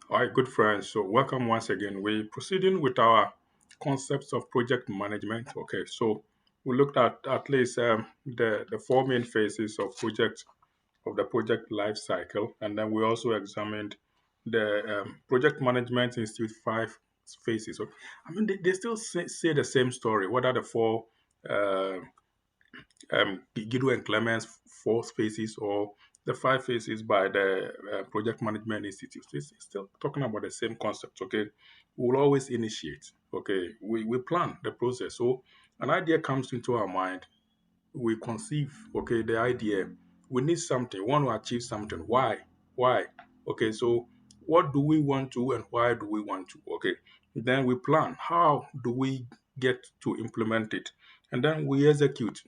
All right, good friends. So, welcome once again. We're proceeding with our concepts of project management. Okay, so we looked at least the four main phases of the project life cycle, and then we also examined the project management institute five phases. So, I mean, they still say the same story. What are the four uh, Guido and Clemens four phases or the five phases by the Project Management Institute. It's still talking about the same concept, okay? We'll always initiate, okay? We plan the process. So an idea comes into our mind, we conceive, okay, the idea. We need something, we want to achieve something. Why? Why? Okay, so what do we want to and why do we want to? Okay, then we plan. How do we get to implement it? And then we execute.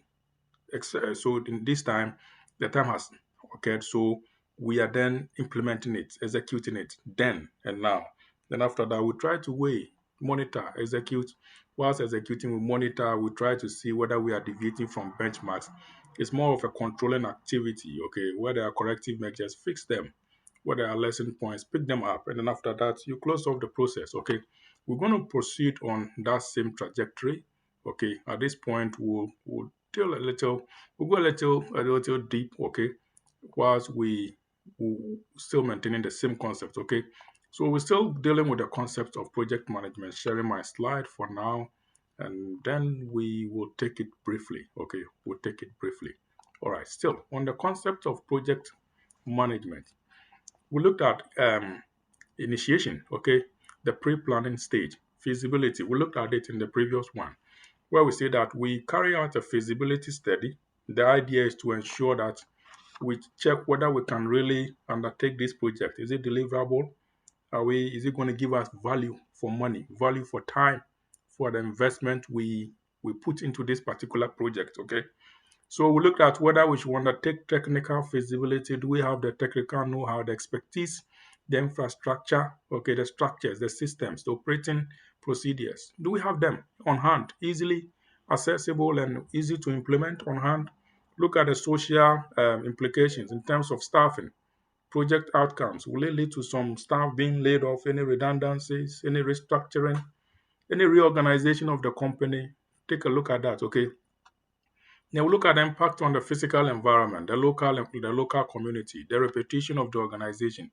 So in this time, the time has occurred. So we are then implementing it, executing it then and now. Then after that, we try to weigh, monitor, execute. Whilst executing, we monitor, we try to see whether we are deviating from benchmarks. It's more of a controlling activity, okay, where there are corrective measures, fix them. Where there are lesson points, pick them up. And then after that, you close off the process, okay. We're going to proceed on that same trajectory. Okay, at this point, we'll deal a little, we'll go a little deep, okay, whilst we still maintaining the same concept, okay. So we're still dealing with the concept of project management, sharing my slide for now, and then we will take it briefly, okay, we'll take it briefly. All right, still on the concept of project management, we looked at initiation, okay, the pre-planning stage, feasibility, we looked at it in the previous one where we say that we carry out a feasibility study. The idea is to ensure that we check whether we can really undertake this project. Is it deliverable? Is it going to give us value for money, value for time, for the investment we put into this particular project? Okay. So we looked at whether we should undertake technical feasibility. Do we have the technical know-how, the expertise, the infrastructure, okay, the structures, the systems, the operating procedures? Do we have them on hand, easily accessible and easy to implement on hand? Look at the social implications in terms of staffing, project outcomes. Will it lead to some staff being laid off, any redundancies, any restructuring, any reorganization of the company? Take a look at that, okay? Now we look at the impact on the physical environment, the local community, the reputation of the organization,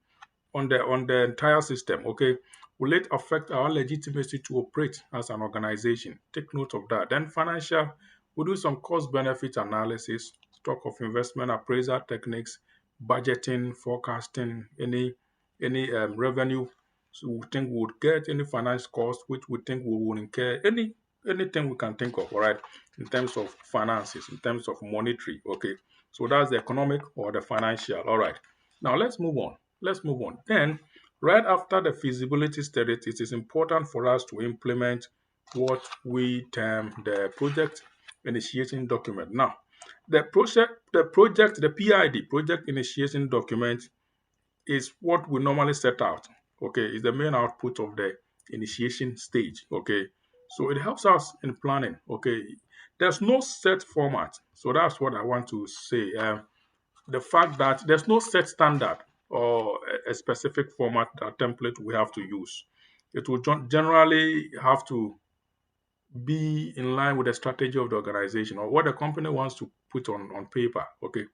on the entire system. Okay, will it affect our legitimacy to operate as an organization? Take note of that. Then financial, we do some cost benefit analysis, stock of investment appraisal techniques, budgeting, forecasting, any revenue. So we think we would get any finance cost, which we think we will incur, anything we can think of, all right, in terms of finances, in terms of monetary. Okay, so that's the economic or the financial. All right, now let's move on. Let's move on. Then, right after the feasibility study, it is important for us to implement what we term the project initiating document. Now, the PID, project initiation document, is what we normally set out. Okay, is the main output of the initiation stage. Okay, so it helps us in planning. Okay, there's no set format, so that's what I want to say. The fact that there's no set standard or a specific format or template we have to use. It will generally have to be in line with the strategy of the organization or what the company wants to put on paper. Okay.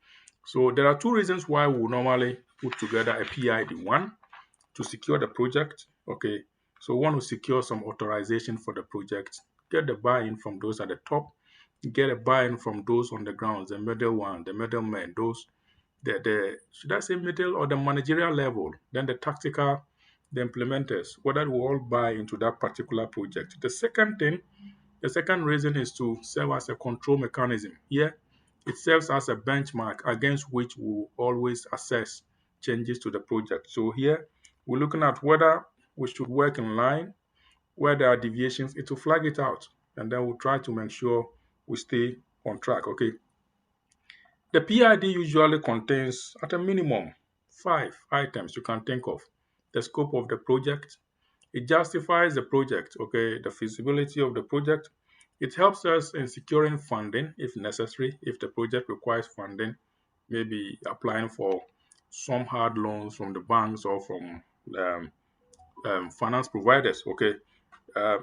So there are two reasons why we normally put together a PID. One, to secure the project. Okay. So we want to secure some authorization for the project, get the buy-in from those at the top, get a buy-in from those on the ground, the middle one, the middlemen, those the should I say middle or the managerial level, then the tactical, the implementers, whether we all buy into that particular project. The second reason is to serve as a control mechanism. Here, it serves as a benchmark against which we will always assess changes to the project. So here, we're looking at whether we should work in line, where there are deviations, it will flag it out, and then we'll try to make sure we stay on track. Okay. The PID usually contains, at a minimum, 5 items you can think of. The scope of the project. It justifies the project, okay, the feasibility of the project. It helps us in securing funding if necessary, if the project requires funding, maybe applying for some hard loans from the banks or from finance providers. Okay,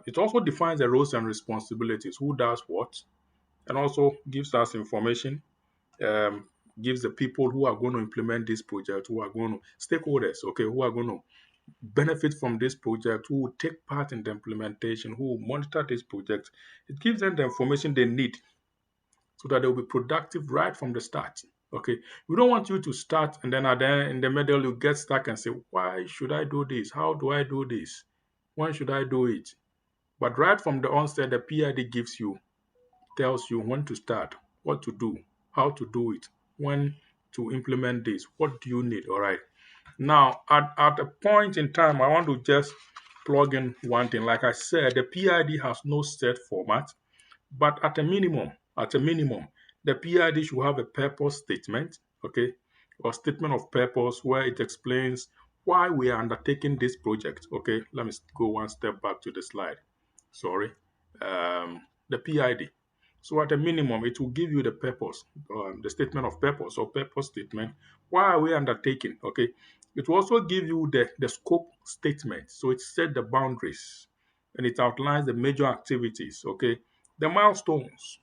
it also defines the roles and responsibilities, who does what, and also gives us information, um, gives the people who are going to implement this project, who are going to stakeholders, okay, who are going to benefit from this project, who will take part in the implementation, who will monitor this project. It gives them the information they need so that they'll be productive right from the start. Okay, we don't want you to start and then at the end, in the middle you get stuck and say, "Why should I do this? How do I do this? When should I do it?" But right from the onset, the PID tells you when to start, what to do, how to do it, when to implement this, what do you need. All right. Now, at a point in time, I want to just plug in one thing. Like I said, the PID has no set format, but at a minimum, the PID should have a purpose statement, okay, or statement of purpose where it explains why we are undertaking this project. Okay, let me go one step back to the slide. Sorry, the PID. So at a minimum, it will give you the purpose, the statement of purpose or purpose statement. Why are we undertaking? Okay, it will also give you the scope statement. So it set the boundaries and it outlines the major activities. Okay, the milestones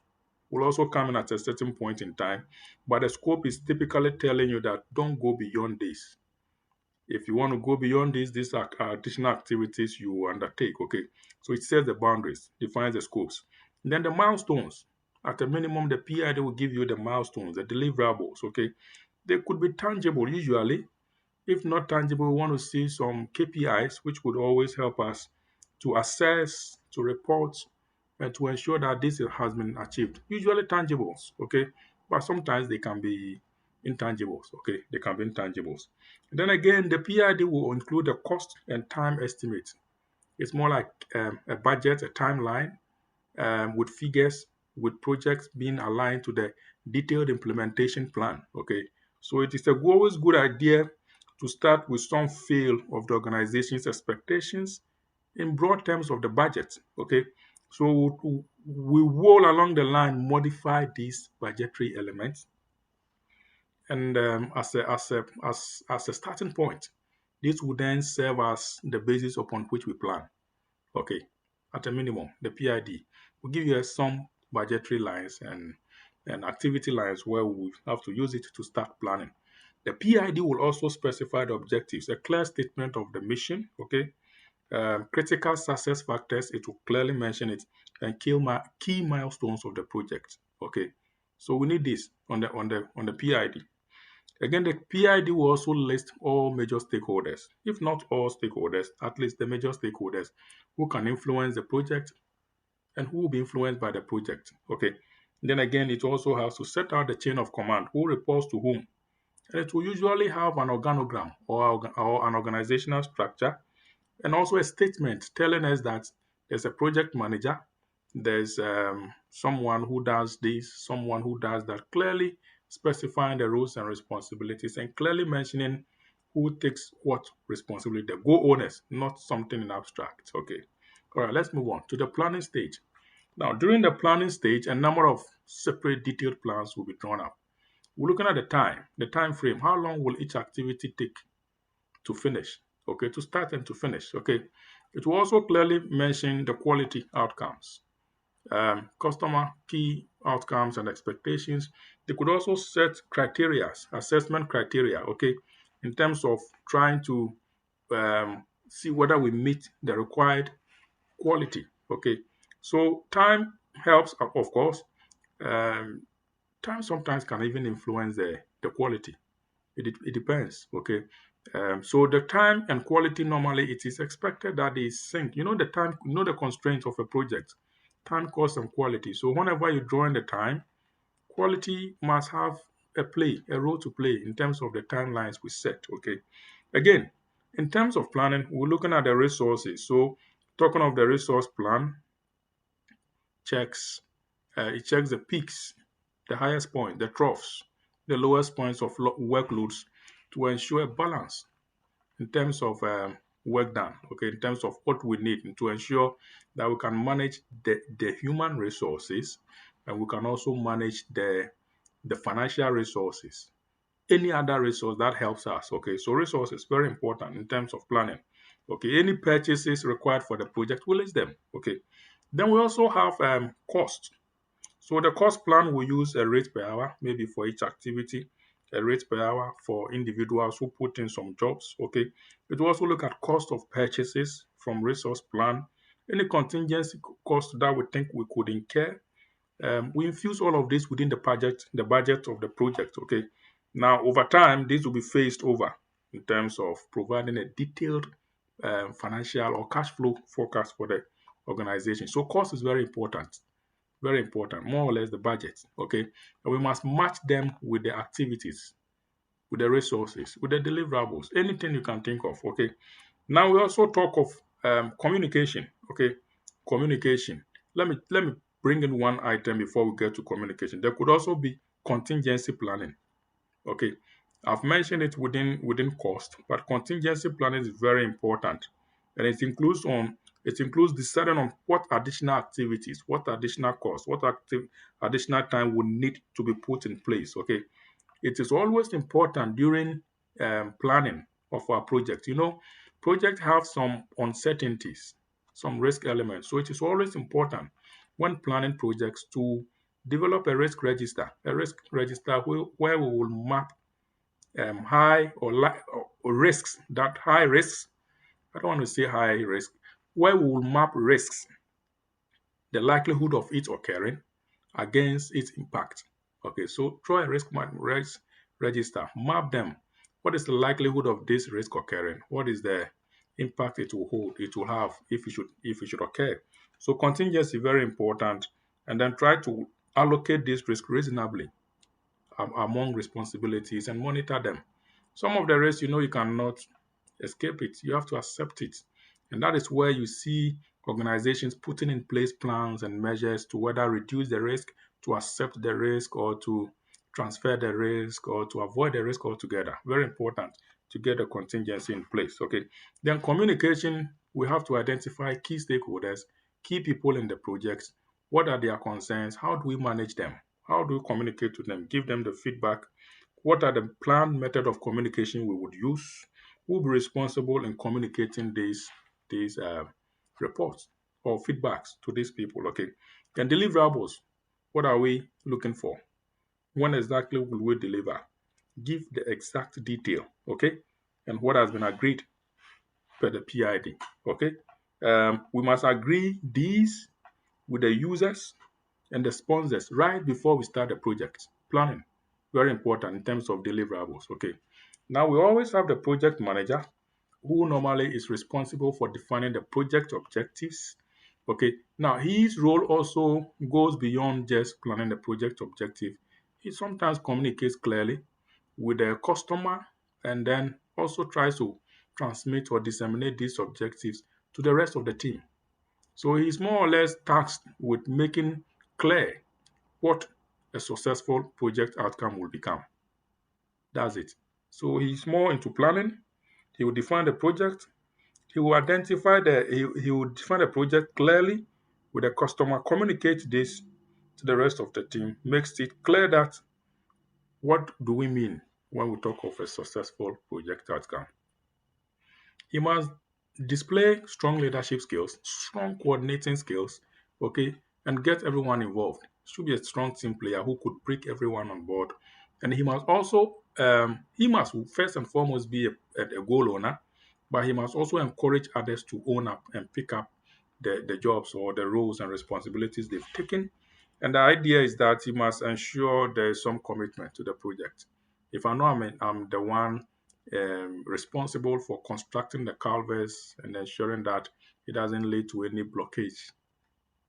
will also come in at a certain point in time, but the scope is typically telling you that don't go beyond this. If you want to go beyond this, these are additional activities you undertake. Okay, so it sets the boundaries, defines the scopes. And then the milestones. At a minimum, the PID will give you the milestones, the deliverables. Okay, they could be tangible usually. If not tangible, we want to see some KPIs, which would always help us to assess, to report, and to ensure that this has been achieved. Usually tangibles, okay, but sometimes they can be intangibles, okay, they can be intangibles. Then again, the PID will include the cost and time estimate. It's more like a budget, a timeline, with figures, with projects being aligned to the detailed implementation plan. Okay, so it is always good idea to start with some feel of the organization's expectations in broad terms of the budget. Okay, so we will along the line modify these budgetary elements, and as a starting point, this will then serve as the basis upon which we plan. Okay, at a minimum, the PID will give you some budgetary lines and activity lines where we have to use it to start planning. The PID will also specify the objectives, a clear statement of the mission, okay, critical success factors, it will clearly mention it, and key milestones of the project. Okay, so we need this on the PID. Again, the PID will also list all major stakeholders, if not all stakeholders, at least the major stakeholders who can influence the project and who will be influenced by the project. Okay. Then again, it also has to set out the chain of command, who reports to whom. And it will usually have an organogram or an organizational structure and also a statement telling us that there's a project manager, there's someone who does this, someone who does that, clearly specifying the roles and responsibilities and clearly mentioning who takes what responsibility, the go owners, not something in abstract. Okay. All right, let's move on to the planning stage. Now, during the planning stage, a number of separate detailed plans will be drawn up. We're looking at the time frame. How long will each activity take to finish? Okay, to start and to finish. Okay, it will also clearly mention the quality outcomes, customer key outcomes and expectations. They could also set criteria, assessment criteria, okay, in terms of trying to see whether we meet the required quality, okay. So time helps, of course. Um, Time sometimes can even influence the quality. It depends, okay. So the time and quality, normally it is expected that they sync. You know the time, you know the constraints of a project, time, cost, and quality. So whenever you draw in the time, quality must have a role to play in terms of the timelines we set. Okay. Again, in terms of planning, we're looking at the resources. So talking of the resource plan, checks it checks the peaks, the highest point, the troughs, the lowest points of workloads to ensure a balance in terms of work done, okay, in terms of what we need and to ensure that we can manage the human resources and we can also manage the financial resources, any other resource that helps us. Okay, so resources very important in terms of planning. Okay, any purchases required for the project, we list them. Okay, then we also have cost. So the cost plan will use a rate per hour, maybe for each activity, a rate per hour for individuals who put in some jobs. Okay, it will also look at cost of purchases from resource plan, any contingency cost that we think we could incur. We infuse all of this within the budget of the project. Okay, now over time, this will be phased over in terms of providing a detailed financial or cash flow forecast for the organization. So cost is very important, more or less the budget. Okay, and we must match them with the activities, with the resources, with the deliverables, anything you can think of. Okay, now we also talk of communication. Okay, communication. Let me bring in one item before we get to communication. There could also be contingency planning. Okay, I've mentioned it within cost, but contingency planning is very important, and it includes deciding on what additional activities, what additional costs, additional time would need to be put in place. Okay, it is always important during planning of our project. Projects have some uncertainties, some risk elements. So it is always important when planning projects to develop a risk register where we will map high or risks, that high risks. I don't want to say high risk, where we will map risks, the likelihood of it occurring against its impact. Okay, so draw a risk register, map them. What is the likelihood of this risk occurring? What is the impact it will have if it should occur? So contingency very important, and then try to allocate this risk reasonably among responsibilities and monitor them. Some of the risks, you cannot escape it. You have to accept it. And that is where you see organizations putting in place plans and measures to whether reduce the risk, to accept the risk, or to transfer the risk, or to avoid the risk altogether. Very important to get a contingency in place. Okay. Then communication, we have to identify key stakeholders, key people in the projects. What are their concerns? How do we manage them? How do we communicate to them? Give them the feedback. What are the planned method of communication we would use? Who will be responsible in communicating these reports or feedbacks to these people? Okay. And deliverables. What are we looking for? When exactly will we deliver? Give the exact detail. Okay. And what has been agreed per the PID. Okay. We must agree these with the users and the sponsors right before we start the project. Planning, very important in terms of deliverables. Okay. Now we always have the project manager who normally is responsible for defining the project objectives. Okay. Now his role also goes beyond just planning the project objective. He sometimes communicates clearly with the customer and then also tries to transmit or disseminate these objectives to the rest of the team. So he's more or less tasked with making clear what a successful project outcome will become. That's it. So he's more into planning. He will define the project. He will define the project clearly with the customer, communicate this to the rest of the team, makes it clear that what do we mean when we talk of a successful project outcome. He must display strong leadership skills, strong coordinating skills, okay, and get everyone involved. Should be a strong team player who could bring everyone on board. And he must first and foremost be a goal owner, but he must also encourage others to own up and pick up the jobs or the roles and responsibilities they've taken. And the idea is that he must ensure there is some commitment to the project. If I know I'm the one responsible for constructing the culverts and ensuring that it doesn't lead to any blockage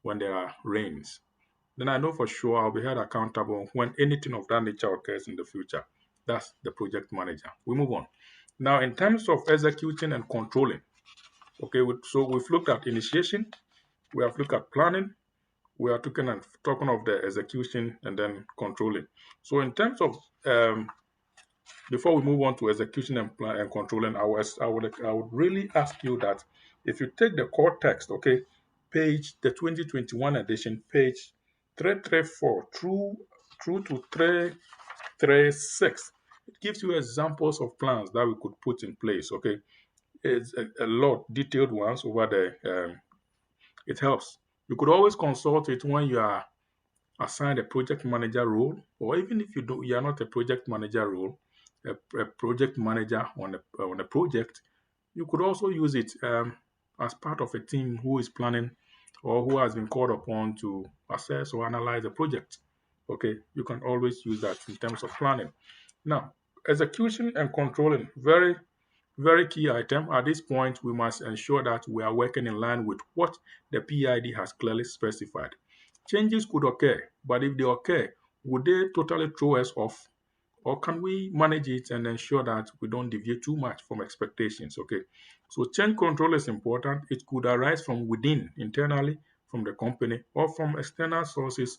when there are rains, then I know for sure I'll be held accountable when anything of that nature occurs in the future. That's the project manager. We move on. Now, in terms of executing and controlling, okay, so we've looked at initiation, we have looked at planning, we are talking of the execution and then controlling. So, in terms of before we move on to execution and controlling, I would really ask you that if you take the core text, okay, the 2021 edition, page 334 through to 336, it gives you examples of plans that we could put in place. Okay, It's a lot detailed ones over there. It helps. You could always consult it when you are assigned a project manager role, or even if you are not a project manager role, a project manager on a project. You could also use it as part of a team who is planning or who has been called upon to assess or analyze a project. Okay, you can always use that in terms of planning. Now, execution and controlling, very, very key item. At this point, we must ensure that we are working in line with what the PID has clearly specified. Changes could occur, but if they occur, would they totally throw us off? Or can we manage it and ensure that we don't deviate too much from expectations? Okay, so change control is important. It could arise from within, internally, from the company, or from external sources,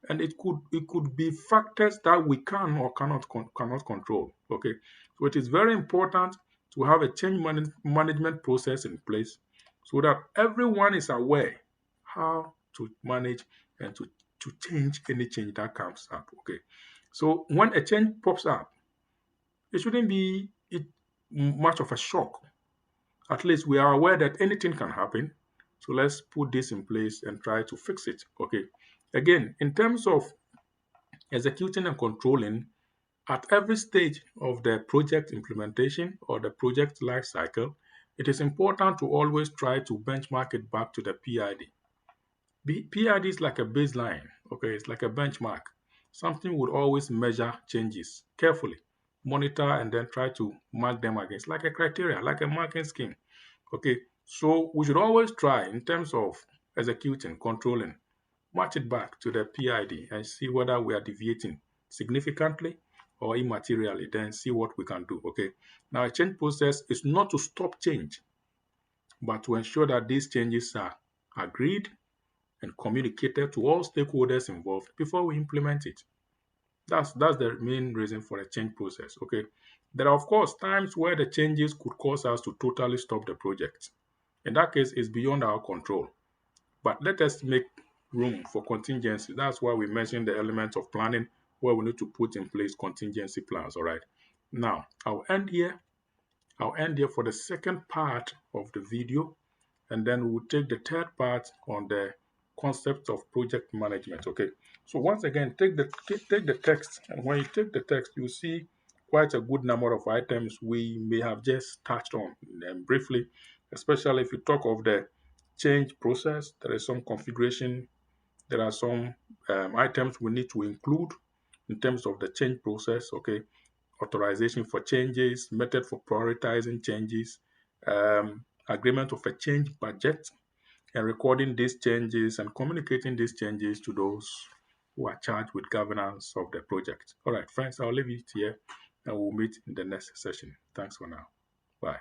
and it could be factors that we can or cannot control. Okay, so it is very important to have a change management process in place so that everyone is aware how to manage and to change any change that comes up. Okay, so when a change pops up, it shouldn't be much of a shock. At least we are aware that anything can happen. So let's put this in place and try to fix it. Okay. Again, in terms of executing and controlling, at every stage of the project implementation or the project life cycle, it is important to always try to benchmark it back to the PID. PID is like a baseline, okay, it's like a benchmark. Something would always measure changes carefully, monitor, and then try to mark them against, like a criteria, like a marking scheme. Okay, so we should always try in terms of executing, controlling, match it back to the PID and see whether we are deviating significantly or immaterially, then see what we can do. Okay. Now, a change process is not to stop change, but to ensure that these changes are agreed and communicated to all stakeholders involved before we implement it. That's the main reason for a change process. Okay. There are of course times where the changes could cause us to totally stop the project. In that case, it's beyond our control. But let us make room for contingency. That's why we mentioned the element of planning where we need to put in place contingency plans. All right. Now, I'll end here for the second part of the video, and then we'll take the third part on the concept of project management. Okay. So once again, take the text, and when you take the text, you see quite a good number of items we may have just touched on briefly, especially if you talk of the change process. There is some configuration. There are some items we need to include in terms of the change process. Okay, authorization for changes, method for prioritizing changes, agreement of a change budget, and recording these changes and communicating these changes to those who are charged with governance of the project. All right, friends, I'll leave it here and we'll meet in the next session. Thanks for now. Bye.